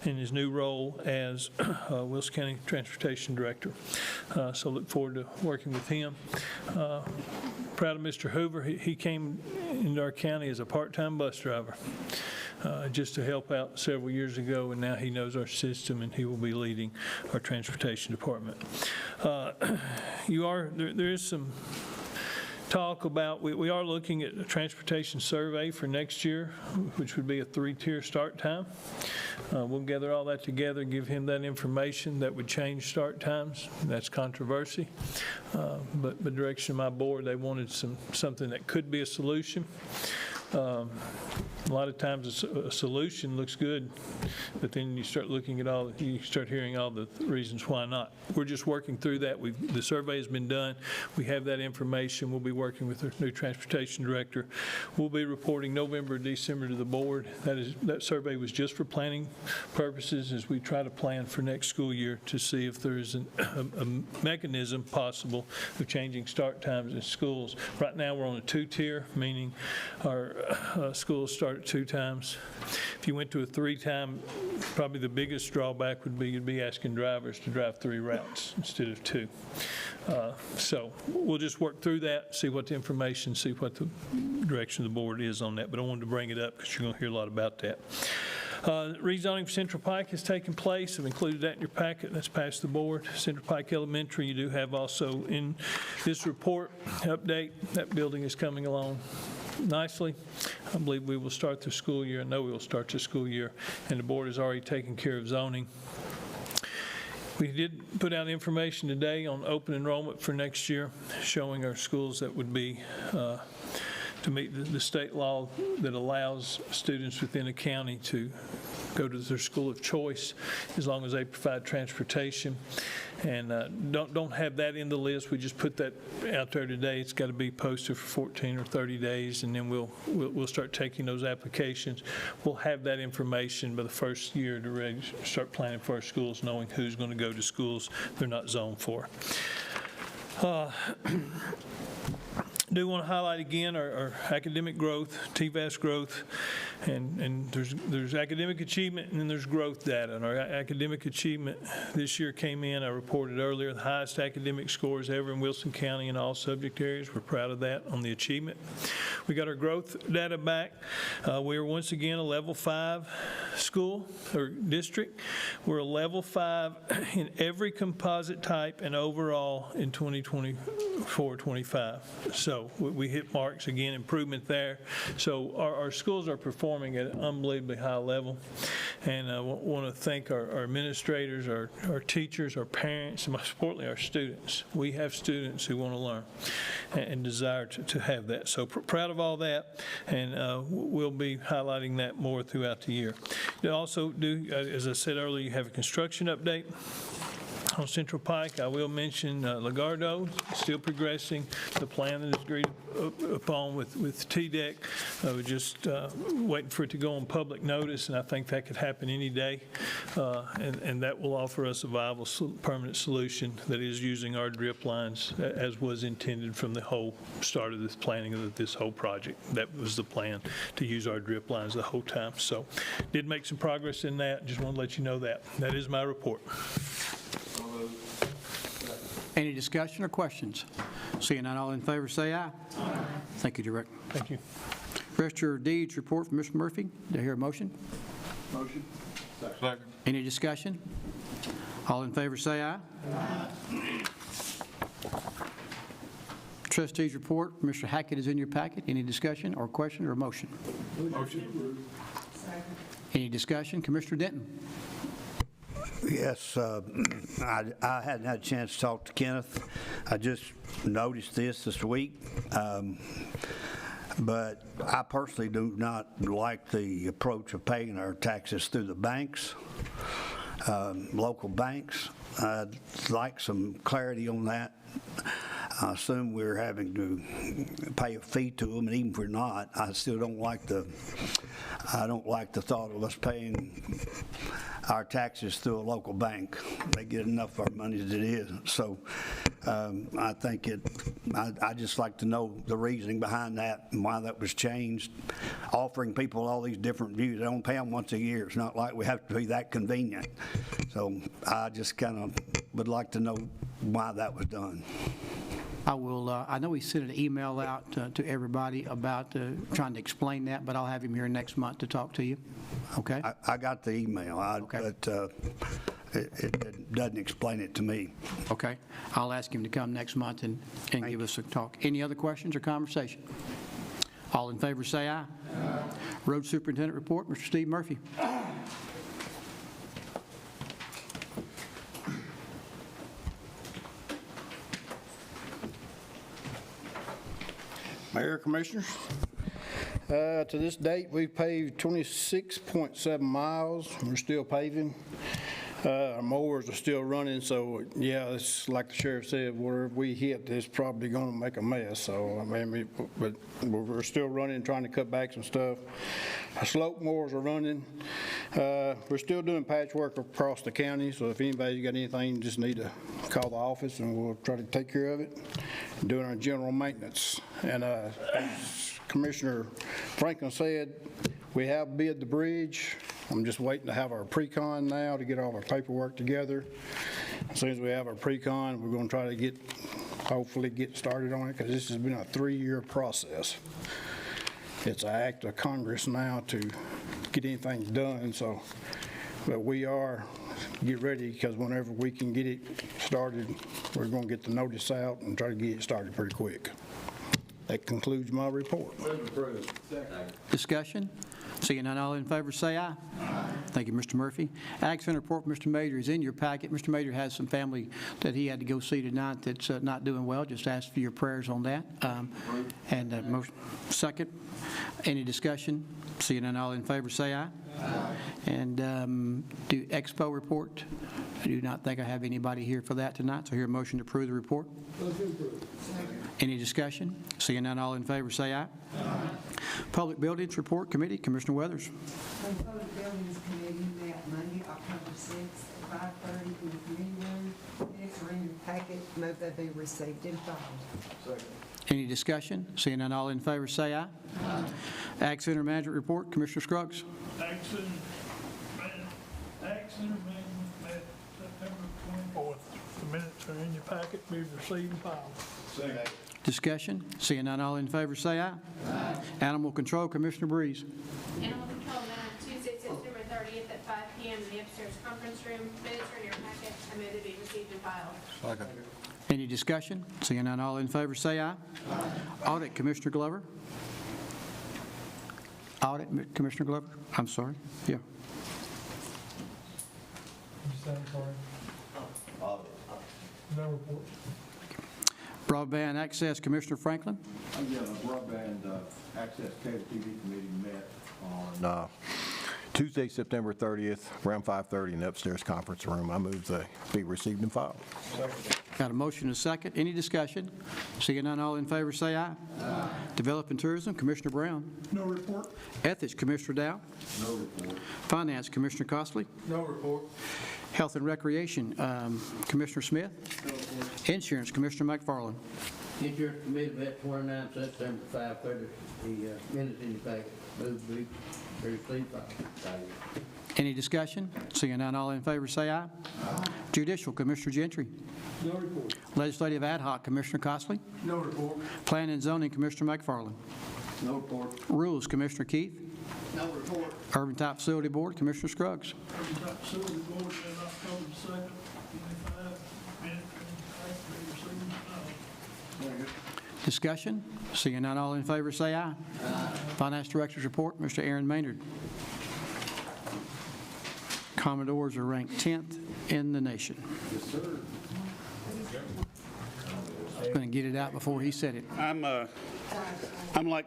in his new role as Wilson County Transportation Director. So look forward to working with him. Proud of Mr. Hoover. He came into our county as a part-time bus driver. Just to help out several years ago, and now he knows our system, and he will be leading our transportation department. There is some talk about, we are looking at a transportation survey for next year, which would be a 3-tier start time. We'll gather all that together, give him that information that would change start times. That's controversy. But the direction of my board, they wanted something that could be a solution. A lot of times a solution looks good, but then you start looking at you start hearing all the reasons why not. We're just working through that. The survey has been done. We have that information. We'll be working with our new transportation director. We'll be reporting November, December to the board. That survey was just for planning purposes as we try to plan for next school year to see if there is a mechanism possible of changing start times in schools. Right now we're on a 2-tier, meaning our schools start at 2 times. If you went to a 3-time, probably the biggest drawback would be you'd be asking drivers to drive 3 routes instead of 2. So we'll just work through that, see what the information, see what the direction of the board is on that. But I wanted to bring it up because you're going to hear a lot about that. Rezoning for Central Pike has taken place. I've included that in your packet. That's passed the board. Central Pike Elementary, you do have also in this report update. That building is coming along nicely. I believe we will start the school year. I know we will start the school year, and the board has already taken care of zoning. We did put out information today on open enrollment for next year, showing our schools that would be to meet the state law that allows students within a county to go to their school of choice as long as they provide transportation. And don't have that in the list. We just put that out there today. It's got to be posted for 14 or 30 days, and then we'll start taking those applications. We'll have that information by the first year to start planning for our schools, knowing who's going to go to schools they're not zoned for. Do want to highlight again our academic growth, TVAS growth, and there's academic achievement and then there's growth data. And our academic achievement this year came in, I reported earlier, the highest academic scores ever in Wilson County in all subject areas. We're proud of that on the achievement. We got our growth data back. We are once again a level 5 school or district. We're a level 5 in every composite type and overall in 2024-25. So we hit marks again, improvement there. So our schools are performing at an unbelievably high level. And I want to thank our administrators, our teachers, our parents, and most importantly, our students. We have students who want to learn and desire to have that. So proud of all that, and we'll be highlighting that more throughout the year. You also do, as I said earlier, you have a construction update. On Central Pike, I will mention Lagardo, still progressing. The plan that is agreed upon with TDEC, we're just waiting for it to go on public notice, and I think that could happen any day. And that will offer us a viable permanent solution that is using our drip lines as was intended from the whole start of this planning of this whole project. That was the plan, to use our drip lines the whole time. So did make some progress in that. Just want to let you know that. That is my report. Any discussion or questions? Seeing none, all in favor, say aye. Aye. Thank you, Director. Thank you. Register of Deeds report from Mr. Murphy. Do I hear a motion? Motion. Second. Any discussion? All in favor, say aye. Aye. Trustees report, Mr. Hackett is in your packet. Any discussion or question or motion? Motion. Any discussion? Commissioner Denton. Yes, I hadn't had a chance to talk to Kenneth. I just noticed this week. But I personally do not like the approach of paying our taxes through the banks, local banks. I'd like some clarity on that. I assume we're having to pay a fee to them, and even if we're not, I still don't like the thought of us paying our taxes through a local bank. They get enough of our money as it is. So I think I just like to know the reasoning behind that and why that was changed. Offering people all these different views. They don't pay them once a year. It's not like we have to be that convenient. So I just kind of would like to know why that was done. I will. I know he sent an email out to everybody about trying to explain that, but I'll have him here next month to talk to you. Okay? I got the email, okay. But it doesn't explain it to me. Okay. I'll ask him to come next month and give us a talk. Any other questions or conversation? All in favor say aye. Aye. Road Superintendent report, Mr. Steve Murphy. Mayor, Commissioners, to this date, we've paved 26.7 miles. We're still paving. Our mowers are still running, so yeah, it's like the sheriff said, where we hit, it's probably going to make a mess. So I mean, but we're still running, trying to cut back some stuff. Our slope mowers are running. We're still doing patchwork across the county, so if anybody's got anything, you just need to call the office and we'll try to take care of it. Doing our general maintenance. And as Commissioner Franklin said, we have bid the bridge. I'm just waiting to have our pre-con now to get all our paperwork together. As soon as we have our pre-con, we're going to try to hopefully get started on it, because this has been a 3-year process. It's an act of Congress now to get anything done, so, but we are, get ready, because whenever we can get it started, we're going to get the notice out and try to get it started pretty quick. That concludes my report. Discussion? Seeing none, all in favor say aye. Aye. Thank you, Mr. Murphy. Action report, Mr. Major, is in your packet. Mr. Major has some family that he had to go see tonight that's not doing well. Just ask for your prayers on that. Motion second. Any discussion? Seeing none, all in favor say aye. Aye. And do Expo report. I do not think I have anybody here for that tonight, so here a motion to approve the report. Any discussion? Seeing none, all in favor say aye. Aye. Public Buildings Report Committee, Commissioner Weathers. The Public Buildings Committee met Monday, October 6th at 5:30 in the committee room. Minutes are in your packet. Move they be received and filed. Second. Any discussion? Seeing none, all in favor say aye. Aye. Ag Center Management Report, Commissioner Scruggs. Ag Center Management met September 24th. The minutes are in your packet, be received and filed. Second. Discussion? Seeing none, all in favor say aye. Aye. Animal Control, Commissioner Breeze. Animal Control met on Tuesday, September 30th at 5 p.m. in the upstairs conference room. Minutes are in your packet. I move to be received and filed. Second. Any discussion? Seeing none, all in favor say aye. Aye. Audit, Commissioner Glover. Audit, Commissioner Glover. I'm sorry. Yeah. No report. Broadband Access, Commissioner Franklin. Yeah, the Broadband Access Cable TV Committee met on Tuesday, September 30th, around 5:30 in the upstairs conference room. I move they be received and filed. Got a motion and a second. Any discussion? Seeing none, all in favor say aye. Aye. Development Tourism, Commissioner Brown. No report. Ethics, Commissioner Dow. No report. Finance, Commissioner Costley. No report. Health and Recreation, Commissioner Smith. No report. Insurance, Commissioner McFarland. Insurance Committee met 29 September 5:30. The minutes in the packet. Move to be received, filed. Any discussion? Seeing none, all in favor say aye. Aye. Judicial, Commissioner Gentry. No report. Legislative Ad Hoc, Commissioner Costley. No report. Planning and Zoning, Commissioner McFarland. No report. Rules, Commissioner Keith. No report. Urban Type Facility Board, Commissioner Scruggs. Urban Type Facility Board met October 2nd, 25, minutes Discussion? Seeing none, all in favor say aye. Aye. Finance Director's Report, Mr. Aaron Maynard. Commodores are ranked 10th in the nation. Yes, sir. I was going to get it out before he said it. I'm like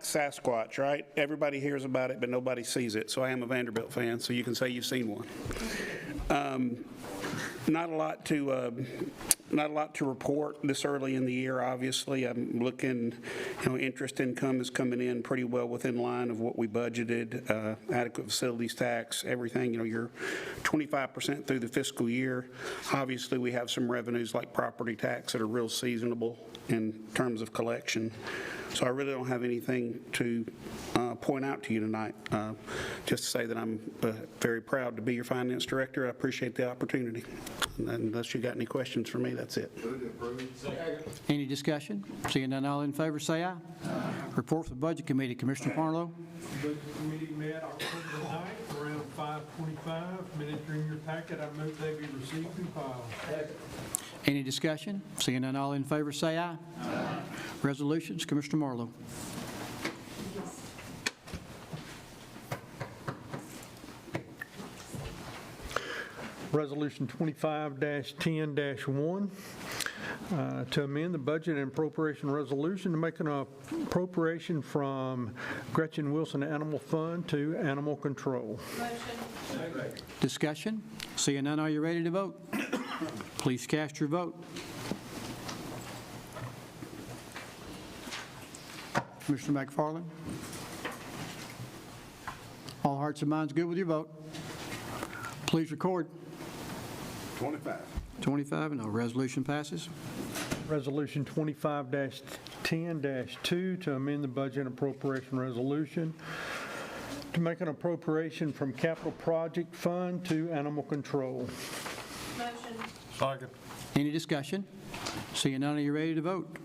Sasquatch, right? Everybody hears about it, but nobody sees it. So I am a Vanderbilt fan, so you can say you've seen one. Not a lot to report this early in the year, obviously. I'm looking, interest income is coming in pretty well within line of what we budgeted, adequate facilities tax, everything. You're 25% through the fiscal year. Obviously, we have some revenues like property tax that are real seasonable in terms of collection. So I really don't have anything to point out to you tonight. Just to say that I'm very proud to be your finance director. I appreciate the opportunity. And unless you got any questions for me, that's it. Any discussion? Seeing none, all in favor say aye. Aye. Report from the Budget Committee, Commissioner Parlow. Budget Committee met October 9th around 5:25. Minutes are in your packet. I move they be received and filed. Any discussion? Seeing none, all in favor say aye. Aye. Resolutions, Commissioner Marlowe. Resolution 25-10-1, to amend the budget and appropriation resolution to make an appropriation from Gretchen Wilson Animal Fund to Animal Control. Discussion? Seeing none, are you ready to vote? Please cast your vote. Commissioner McFarland? All hearts and minds good with your vote? Please record. 25. 25 and no. Resolution passes. Resolution 25-10-2 to amend the budget and appropriation resolution to make an appropriation from Capital Project Fund to Animal Control. Second. Any discussion? Seeing none, are you ready to vote?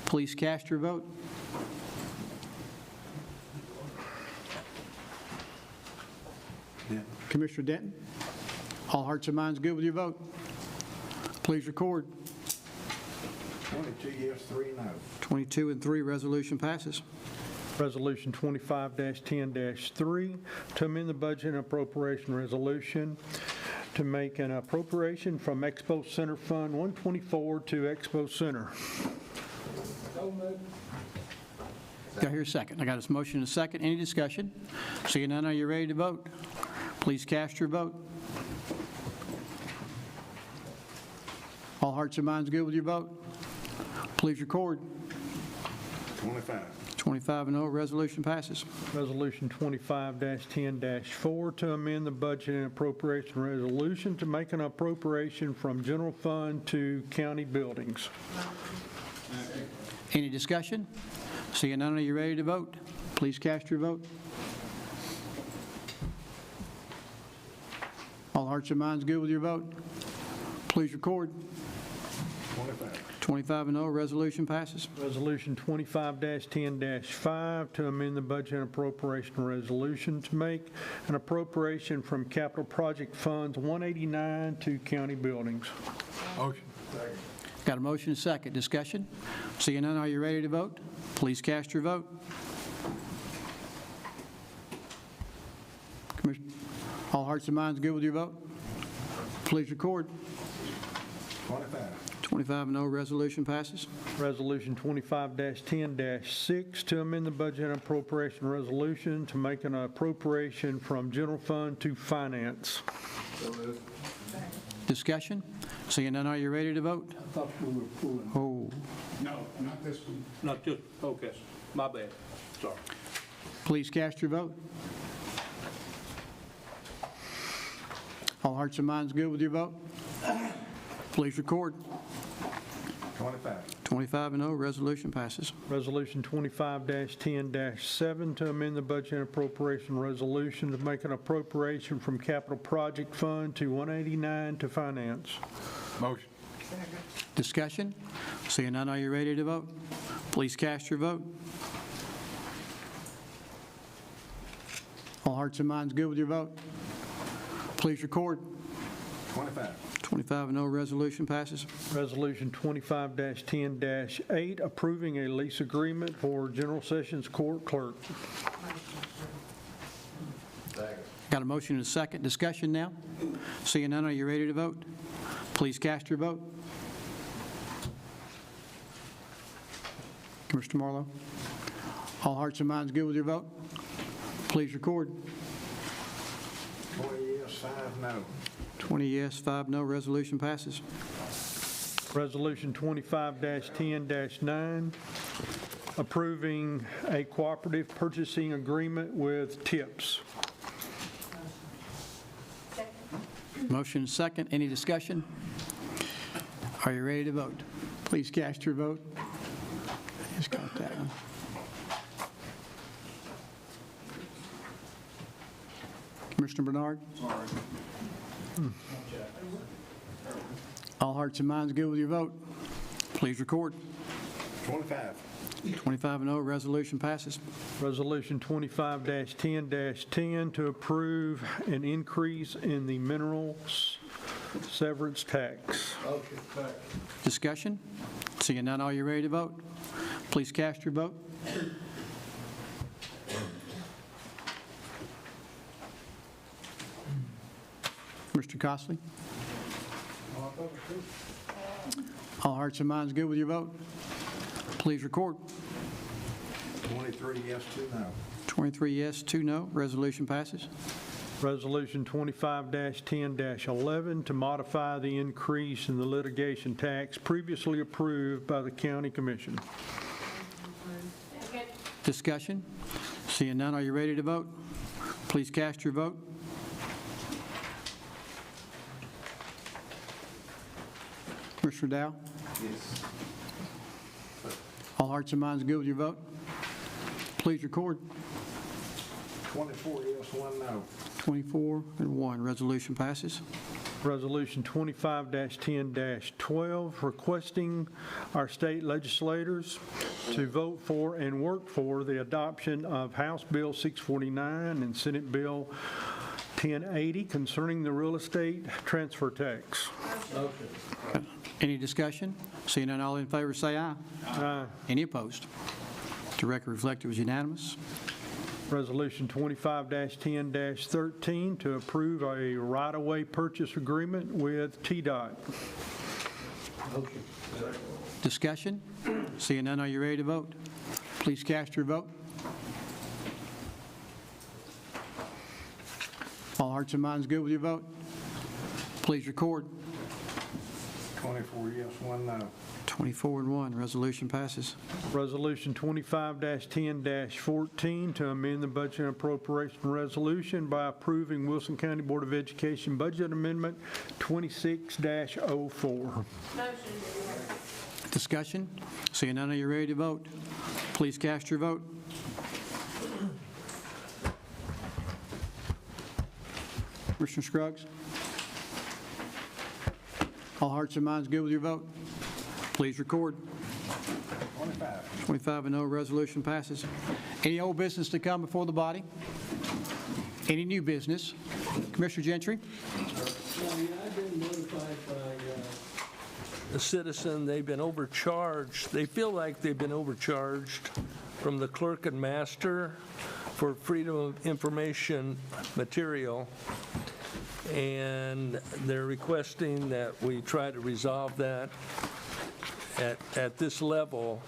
Please cast your vote. Commissioner Denton? All hearts and minds good with your vote? Please record. 22 yes, 3 no. 22 and 3, resolution passes. Resolution 25-10-3 to amend the budget and appropriation resolution to make an appropriation from Expo Center Fund 124 to Expo Center. Do I hear a second? I got a motion and a second. Any discussion? Seeing none, are you ready to vote? Please cast your vote. All hearts and minds good with your vote? Please record. 25. 25 and 0, resolution passes. Resolution 25-10-4 to amend the budget and appropriation resolution to make an appropriation from general fund to county buildings. Any discussion? Seeing none, are you ready to vote? Please cast your vote. All hearts and minds good with your vote? Please record. 25 and 0, resolution passes. Resolution 25-10-5 to amend the budget and appropriation resolution to make an appropriation from capital project funds 189 to county buildings. Motion. Got a motion and a second. Discussion? Seeing none, are you ready to vote? Please cast your vote. All hearts and minds good with your vote? Please record. 25. 25-0, resolution passes. Resolution 25-10-6 to amend the budget and appropriation resolution to make an appropriation from general fund to finance. Discussion? Seeing none, are you ready to vote? I thought we were pulling. Oh, No, not this one. Not just, okay, my bad, sorry. please cast your vote. All hearts and minds good with your vote? Please record. 25-0, resolution passes. Resolution 25-10-7 to amend the budget and appropriation resolution to make an appropriation from capital project fund to 189 to finance. Motion. Discussion? Seeing none, are you ready to vote? Please cast your vote. All hearts and minds good with your vote? Please record. 25-0, resolution passes. Resolution 25-10-8 approving a lease agreement for General Sessions Court clerk. Got a motion and a second. Discussion now? Seeing none, are you ready to vote? Please cast your vote. Commissioner Marlowe? All hearts and minds good with your vote? Please record. 20 yes, 5 no. 20 yes, 5 no, resolution passes. Resolution 25-10-9 approving a cooperative purchasing agreement with TIPS. Motion second. Any discussion? Are you ready to vote? Please cast your vote. Just got that one. Commissioner Bernard? Sorry. All hearts and minds good with your vote? Please record. 25. 25-0, resolution passes. Resolution 25-10-10 to approve an increase in the minerals severance tax. Discussion? Seeing none, are you ready to vote? Please cast your vote. Mr. Costley? All hearts and minds good with your vote? Please record. 23 yes, 2 no. 23 yes, 2 no. Resolution passes. Resolution 25-10-11 to modify the increase in the litigation tax previously approved by the county commission. Discussion? Seeing none, are you ready to vote? Please cast your vote. Commissioner Dow? Yes. All hearts and minds good with your vote? Please record. 24 yes, 1 no. 24 and 1, resolution passes. Resolution 25-10-12 requesting our state legislators to vote for and work for the adoption of House Bill 649 and Senate Bill 1080 concerning the real estate transfer tax. Any discussion? Seeing none, all in favor say aye. Aye. Any opposed? The record reflect it was unanimous. Resolution 25-10-13 to approve a right-of-way purchase agreement with TDOT. Discussion? Seeing none, are you ready to vote? Please cast your vote. All hearts and minds good with your vote? Please record. 24 yes, 1 no. 24 and 1, resolution passes. Resolution 25-10-14 to amend the budget and appropriation resolution by approving Wilson County Board of Education Budget Amendment 26-04. Discussion? Seeing none, are you ready to vote? Please cast your vote. Commissioner Scruggs? All hearts and minds good with your vote? Please record. 25 and 0, resolution passes. Any old business to come before the body? Any new business? Commissioner Gentry? I've been notified by a citizen, they've been overcharged. They feel like they've been overcharged from the clerk and master for Freedom of Information material. and they're requesting that we try to resolve that at this level.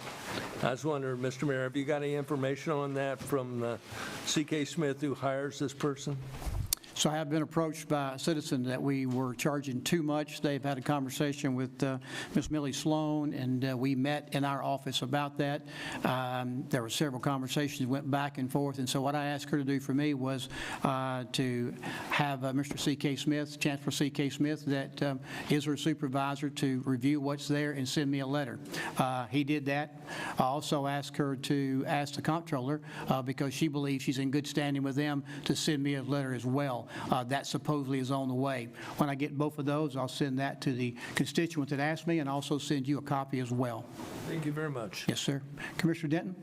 I was wondering, Mr. Mayor, have you got any information on that from C.K. Smith, who hires this person? So I have been approached by a citizen that we were charging too much. They've had a conversation with Ms. Millie Sloan, and we met in our office about that. There were several conversations, went back and forth, and so what I asked her to do for me was to have Mr. C.K. Smith, Chancellor C.K. Smith, that is her supervisor, to review what's there and send me a letter. He did that. I also asked her to ask the comptroller, because she believes she's in good standing with them, to send me a letter as well. That supposedly is on the way. When I get both of those, I'll send that to the constituent that asked me, and also send you a copy as well. Thank you very much. Yes, sir. Commissioner Denton?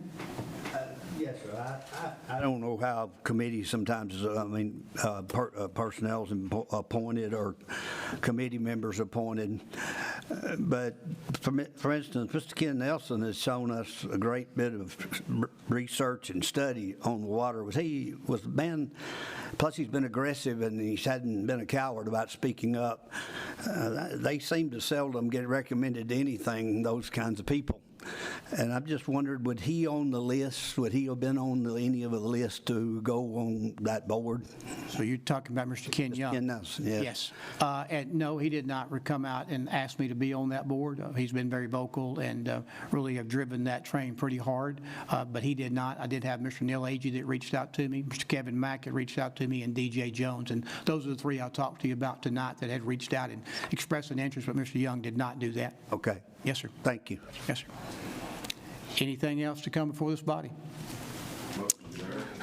Yes, sir. I don't know how committees sometimes, personnel's appointed or committee members appointed, but for instance, Mr. Ken Nelson has shown us a great bit of research and study on the water. Plus he's been aggressive and he hadn't been a coward about speaking up. They seem to seldom get recommended to anything, those kinds of people. And I've just wondered, would he on the list, would he have been on any of the list to go on that board? So you're talking about Mr. Ken Young? Ken Nelson, yes. Yes. And no, he did not come out and ask me to be on that board. He's been very vocal and really have driven that train pretty hard, but he did not. I did have Mr. Neil Agee that reached out to me, Mr. Kevin Mack that reached out to me, and DJ Jones, and those are the three I'll talk to you about tonight that had reached out and expressed an interest, but Mr. Young did not do that. Okay. Yes, sir. Thank you. Yes, sir. Anything else to come before this body?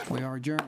We are adjourned.